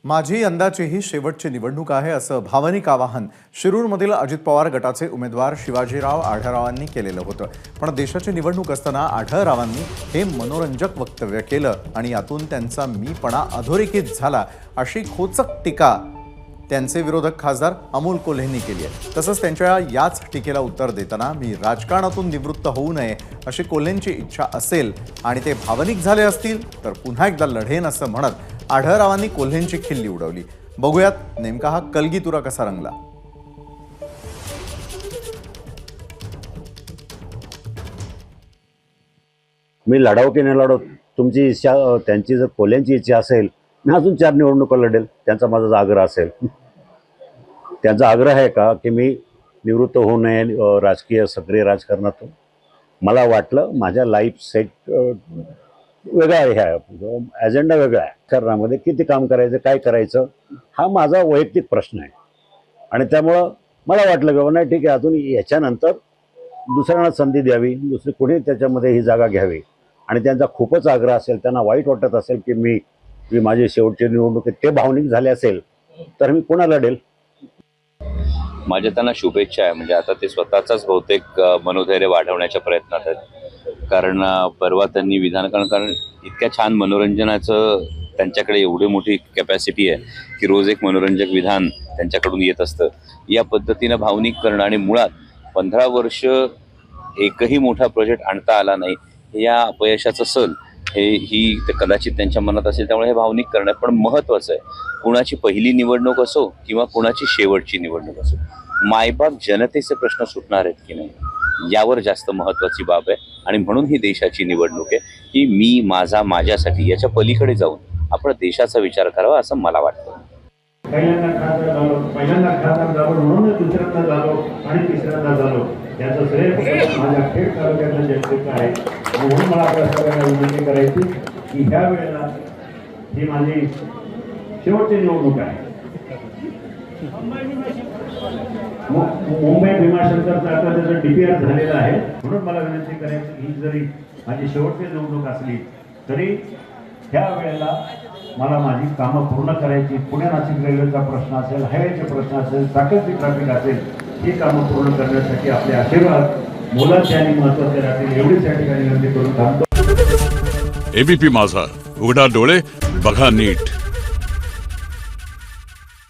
माझी यंदाची ही शेवटची निवडणूक आहे असं भावनिक आवाहन शिरूरमधील अजित पवार गटाचे उमेदवार शिवाजीराव आढळरावांनी केलेलं होतं। पण देशाची निवडणूक असताना आढळरावांनी हे मनोरंजक वक्तव्य केलं आणि यातून त्यांचा मीपणा अधोरेखित झाला अशी खोचक टीका त्यांचे विरोधक खासदार अमोल कोल्हेंनी केली आहे। तसंच त्यांच्या याच टीकेला उत्तर देताना मी राजकारणातून निवृत्त होऊ नये अशी कोल्हेंची इच्छा असेल आणि ते भावनिक झाले असतील तर पुन्हा एकदा लढेन असं म्हणत आढळरावांनी कोल्हेंची खिल्ली उडवली। बघूयात नेमका हा कलगीतुरा कसा रंगला। मी लढाव की नाही लढव, तुमची इच्छा, त्यांची जर कोल्ह्यांची इच्छा असेल मी अजून 4 निवडणुका लढेल, त्यांचा माझा आग्रह असेल। त्यांचा आग्रह आहे का की मी निवृत्त होऊ नये राजकीय सक्रिय राजकारणातून। मला वाटलं माझ्या लाईफ सेट वेगळा आहे, ह्या एजेंडा वेगळा आहे। कारणामध्ये किती काम करायचं, काय करायचं हा माझा वैयक्तिक प्रश्न आहे आणि त्यामुळं मला वाटलं की नाही ठीक आहे, अजून याच्यानंतर दुसऱ्यांना संधी द्यावी, दुसरी कोणी त्याच्यामध्ये ही जागा घ्यावी। आणि त्यांचा खूपच आग्रह असेल, त्यांना वाईट वाटत असेल की मी माझी शेवटची निवडणूक ते भावनिक झाले असेल तर मी पुन्हा लढेल। माझ्या त्यांना शुभेच्छा आहे। म्हणजे आता ते स्वतःचाच बहुतेक मनोधैर्य वाढवण्याच्या प्रयत्नात आहेत, कारण परवा त्यांनी कारण इतक्या छान मनोरंजनाचं त्यांच्याकडे एवढी मोठी कॅपॅसिटी आहे की रोज एक मनोरंजक विधान त्यांच्याकडून येत असतं। या पद्धतीनं भावनिक करणं आणि मुळात 15 वर्ष एकही मोठा प्रोजेक्ट आणता आला नाही या अपयशाचं सल ही कदाचित त्यांच्या मनात असेल, त्यामुळे हे भावनिक करणं पण महत्त्वाचं आहे। कुणाची पहिली निवडणूक असो किंवा कुणाची शेवटची निवडणूक असो, मायबाप जनतेचे प्रश्न सुटणार आहेत की नाही यावर जास्त महत्त्वाची बाब आहे। आणि म्हणून ही देशाची निवडणूक आहे की मी माझा माझ्यासाठी याच्या पलीकडे जाऊन आपण देशाचा विचार करावा असं मला वाटतं। पहिल्यांदा खासदार झालो, म्हणून दुसऱ्यांदा झालो आणि तिसऱ्यांदा झालो, याचं श्रेय माझ्या खेड तालुक्यातल्या जनतेचं आहे। म्हणून मला आपल्या सगळ्यांना विनंती करायची की ह्या वेळेला ही माझी शेवटची निवडणूक आहे। मुंबई भीमाशंकरचा आता त्याचं DPR झालेलं आहे, म्हणून मला विनंती करायची ही जरी माझी शेवटची निवडणूक असली तरी ह्या वेळेला मला माझी कामं पूर्ण करायची। पुणे नाशिक रेल्वेचा प्रश्न असेल, हायवेचे प्रश्न असेल, चाकणची ट्रॅफिक असेल, ही कामं पूर्ण करण्यासाठी आपले आशीर्वाद मोलाचे आणि महत्त्वाचे राहतील एवढीच या ठिकाणी विनंती करून थांबतो। ABP माझा, उघडा डोळे बघा नीट।